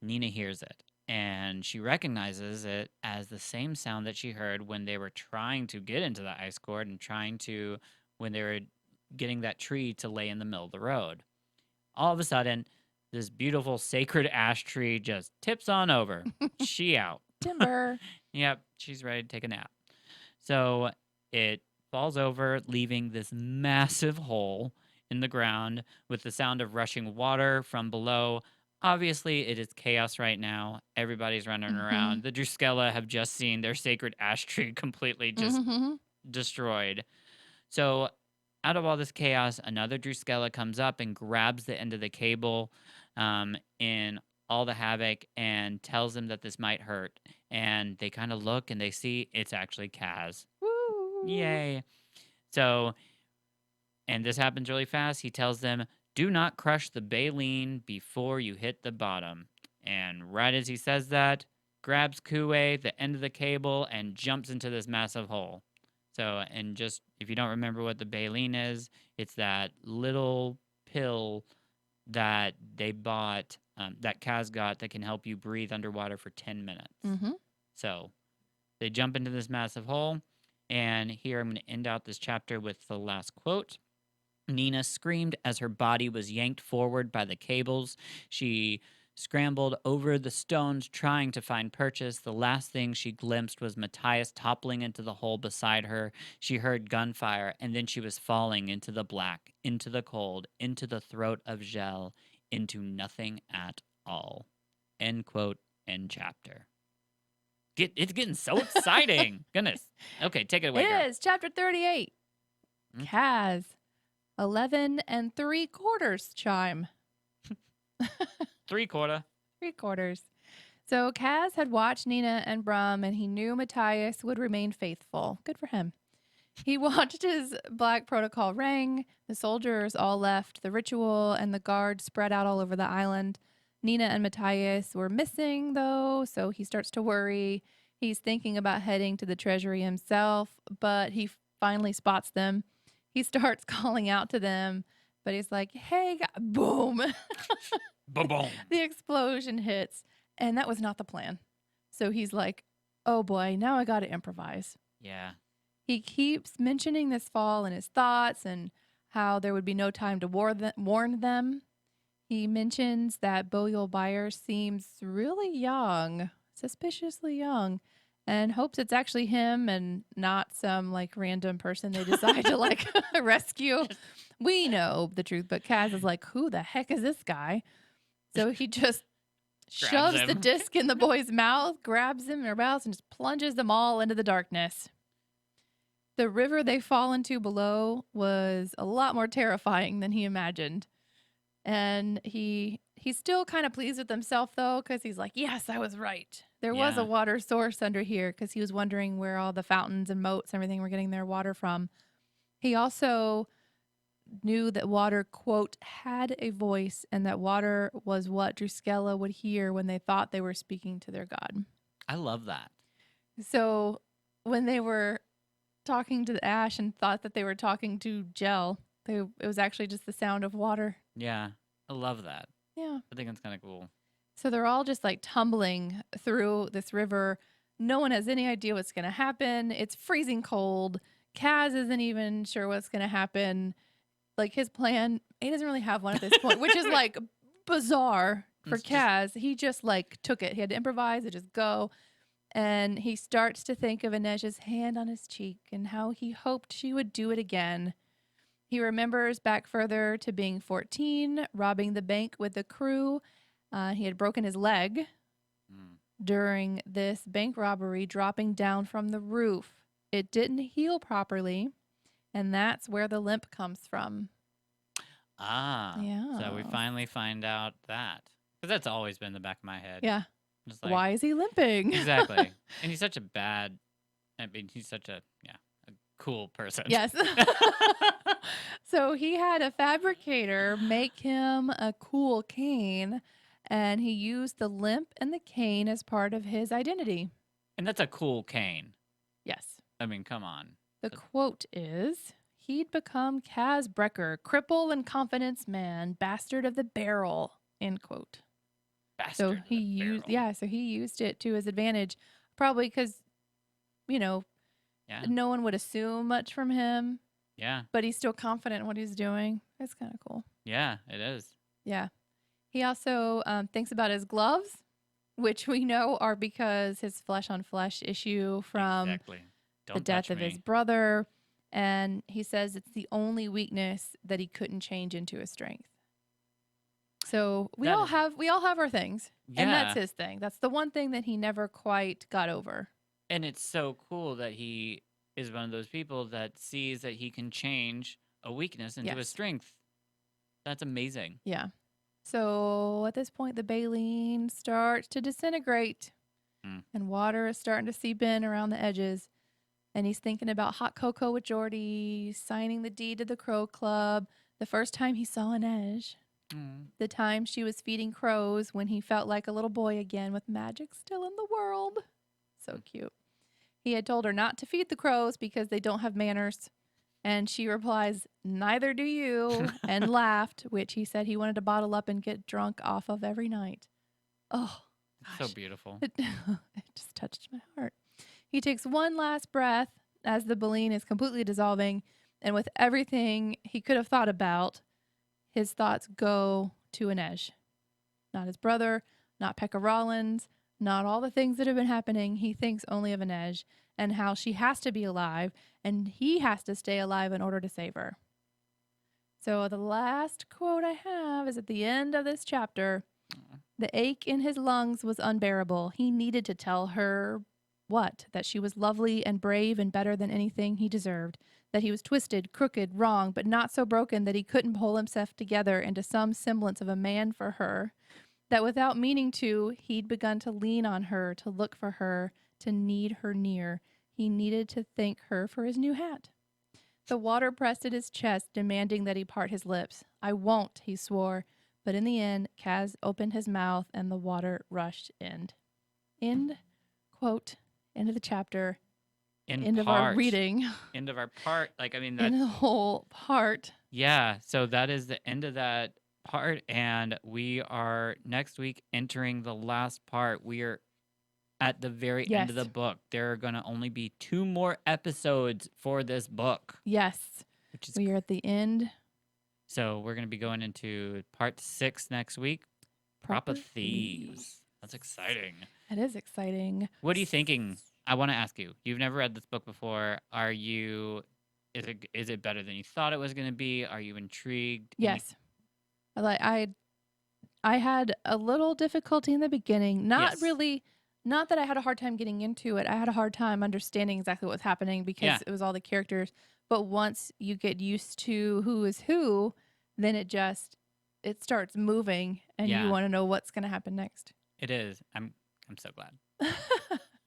Nina hears it and she recognizes it as the same sound that she heard when they were trying to get into the ice court and when they were getting that tree to lay in the middle of the road. All of a sudden, this beautiful sacred ash tree just tips on over. She out. Timber. Yep, she's ready to take a nap. So it falls over, leaving this massive hole in the ground with the sound of rushing water from below. Obviously, it is chaos right now. Everybody's running around. The Druskella have just seen their sacred ash tree completely just destroyed. So, out of all this chaos, another Druskella comes up and grabs the end of the cable in all the havoc and tells them that this might hurt. And they kind of look and they see it's actually Kaz. Woo. Yay. So, and this happens really fast. He tells them, do not crush the baleen before you hit the bottom. And right as he says that, grabs Kue, the end of the cable, and jumps into this massive hole. So, and just if you don't remember what the baleen is, it's that little pill that they bought, that Kaz got, that can help you breathe underwater for 10 minutes. Mm-hmm. So they jump into this massive hole. And here I'm going to end out this chapter with the last quote. Nina screamed as her body was yanked forward by the cables. She scrambled over the stones trying to find purchase. The last thing she glimpsed was Matthias toppling into the hole beside her. She heard gunfire, and then she was falling into the black, into the cold, into the throat of Gel, into nothing at all. End quote, end chapter. It's getting so exciting. Goodness. Okay, take it away, girl. It is chapter 38. Kaz, 11 3/4 chime. 3/4. 3/4. So Kaz had watched Nina and Brum, and he knew Matthias would remain faithful. Good for him. He watched his black protocol ring. The soldiers all left the ritual, and the guards spread out all over the island. Nina and Matthias were missing, though, so he starts to worry. He's thinking about heading to the treasury himself, but he finally spots them. He starts calling out to them, but he's like, hey, boom. Boom. The explosion hits, and that was not the plan. So he's like, oh boy, now I got to improvise. Yeah. He keeps mentioning this fall in his thoughts and how there would be no time to warn them. He mentions that Boyle Byers seems really young, suspiciously young, and hopes it's actually him and not some like random person they decide to like rescue. We know the truth, but Kaz is like, who the heck is this guy? So he just shoves the disc in the boy's mouth, grabs him in her mouth, and just plunges them all into the darkness. The river they fall into below was a lot more terrifying than he imagined. And he's still kind of pleased with himself, though, because he's like, yes, I was right. There was a water source under here, because he was wondering where all the fountains and moats and everything were getting their water from. He also knew that water, quote, had a voice, and that water was what Druskella would hear when they thought they were speaking to their god. I love that. So when they were talking to the ash and thought that they were talking to Gel, it was actually just the sound of water. Yeah, I love that. Yeah. I think it's kind of cool. So they're all just like tumbling through this river. No one has any idea what's going to happen. It's freezing cold. Kaz isn't even sure what's going to happen. Like his plan, he doesn't really have one at this point, which is like bizarre for Kaz. He just like took it. He had to improvise and just go. And he starts to think of Inej's hand on his cheek and how he hoped she would do it again. He remembers back further to being 14, robbing the bank with the crew. He had broken his leg during this bank robbery, dropping down from the roof. It didn't heal properly, and that's where the limp comes from. Ah. Yeah. So we finally find out that. Because that's always been in the back of my head. Yeah. Just like, why is he limping? Exactly. And he's such a he's such a cool person. Yes. So he had a fabricator make him a cool cane, and he used the limp and the cane as part of his identity. And that's a cool cane. Yes. I mean, come on. The quote is, he'd become Kaz Brecker, cripple and confidence man, bastard of the barrel, end quote. Bastard So of he the used, barrel. so he used it to his advantage, probably because, no one would assume much from him. Yeah. But he's still confident in what he's doing. It's kind of cool. Yeah, it is. Yeah. He also thinks about his gloves, which we know are because his flesh on flesh issue from the death of his brother. And he says it's the only weakness that he couldn't change into a strength. So we all have our things. Yeah. And that's his thing. That's the one thing that he never quite got over. And it's so cool that he is one of those people that sees that he can change a weakness into a strength. That's amazing. Yeah. So at this point, the baleen starts to disintegrate and water is starting to seep in around the edges. And he's thinking about hot cocoa with Jordy, signing the deed to the Crow Club, the first time he saw Inej, the time she was feeding crows when he felt like a little boy again with magic still in the world. So cute. he had told her not to feed the crows because they don't have manners. And she replies, "Neither do you," and laughed, which he said he wanted to bottle up and get drunk off of every night. Oh, So gosh. beautiful. It just touched my heart. He takes one last breath as the baleen is completely dissolving, and with everything he could have thought about, his thoughts go to Inej. Not his brother, not Pekka Rollins, not all the things that have been happening. He thinks only of Inej and how she has to be alive, and he has to stay alive in order to save her. So the last quote I have is at the end of this chapter. The ache in his lungs was unbearable. He needed to tell her what? That she was lovely and brave and better than anything he deserved. That he was twisted, crooked, wrong, but not so broken that he couldn't pull himself together into some semblance of a man for her. That without meaning to, he'd begun to lean on her, to look for her, to need her near. He needed to thank her for his new hat. The water pressed at his chest, demanding that he part his lips. "I won't," he swore. But in the end, Kaz opened his mouth and the water rushed in. End quote. End of the chapter. End of our reading. End of our part. Like, I mean, End that's... of the whole part. Yeah, so that is the end of that part, and we are next week entering the last part. We are at the very end of the Yes. book. There are going to only be 2 more episodes for this book, Yes. which is We are at the end. so we're going to be going into part 6 next week. Proper Thieves. That's exciting. That is exciting. What are you thinking? I want to ask you. You've never read this book before. Are you? Is it better than you thought it was going to be? Are you intrigued? Yes. I had a little difficulty in the beginning. Not Yes. really. Not that I had a hard time getting into it. I had a hard time understanding exactly what was happening because it was all the characters. But once you get used to who is who, then it starts moving, and you want to know what's going to happen next. It is. I'm so glad.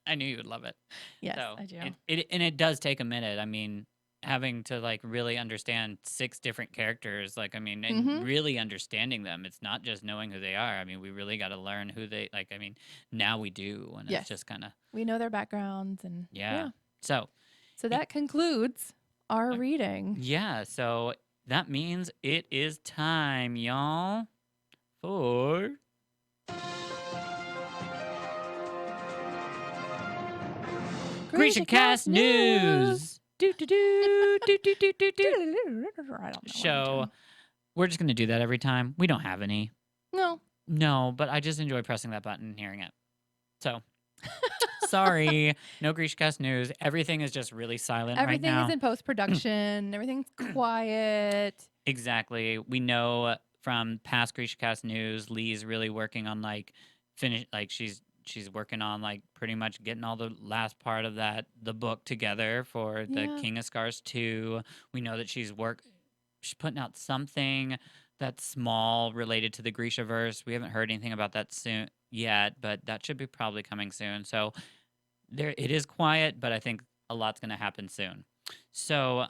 I knew you would love it. Yes, so, I do. It does take a minute. I mean, having to like really understand 6 different characters, like, I mean, and really understanding them. It's not just knowing who they are. I mean, we really got to learn who they like. I mean, now we do, and it's just kind of, we know their backgrounds and So that concludes our reading. Yeah, so that means it is time, y'all, for GrishaCast News. So we're just gonna do that every time. We don't have any. No, but I just enjoy pressing that button and hearing it. So sorry, no GrishaCast News. Everything is just really silent right now. Everything is in post-production. Everything's quiet. Exactly. We know from past GrishaCast News, Lee's really working on like she's working on like pretty much getting all the last part of the book together for the King of Scars 2. We know that she's putting out something that's small related to the Grishaverse. We haven't heard anything about that soon yet, but that should be probably coming soon. So it is quiet, but I think a lot's going to happen soon. So,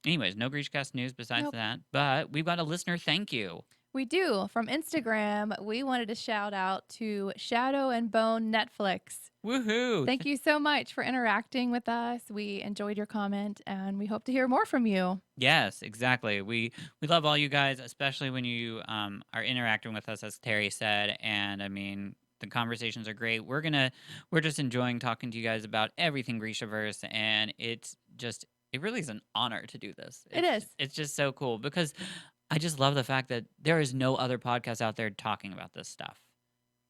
anyways, no GrishaCast news besides that, but we've got a listener thank you. We do. From Instagram, we wanted to shout out to Shadow and Bone Netflix. Woohoo! Thank you so much for interacting with us. We enjoyed your comment, and we hope to hear more from you. Yes, exactly. We love all you guys, especially when you are interacting with us, as Terry said. And I mean, the conversations are great. We're just enjoying talking to you guys about everything Grishaverse, and it really is an honor to do this. It is. It's just so cool because I just love the fact that there is no other podcast out there talking about this stuff,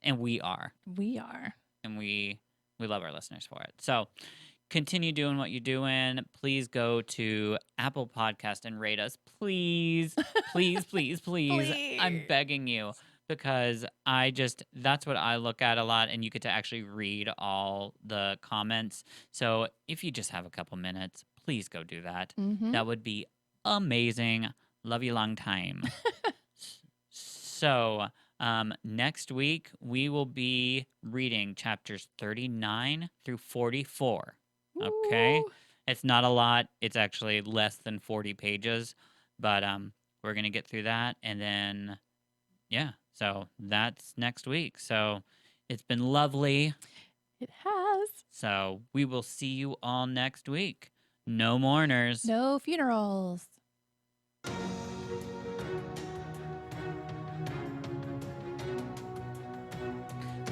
and we are. We are, and we love our listeners for it. So continue doing what you're doing. Please go to Apple Podcast and rate us, please, please, please, please. I'm begging you. Because that's what I look at a lot, and you get to actually read all the comments. So if you just have a couple minutes, please go do that. That would be amazing. Love you long time. So next week, we will be reading chapters 39 through 44. Okay? Ooh. It's not a lot. It's actually less than 40 pages. But we're going to get through that, and then... yeah, so that's next week. So it's been lovely. It has. So we will see you all next week. No mourners. No funerals.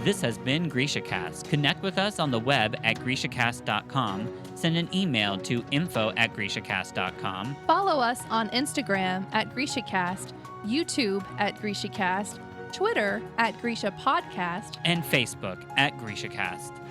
This has been GrishaCast. Connect with us on the web at GrishaCast.com. Send an email to info@GrishaCast.com. Follow us on Instagram at GrishaCast, YouTube at GrishaCast, Twitter at Grisha Podcast, and Facebook at GrishaCast.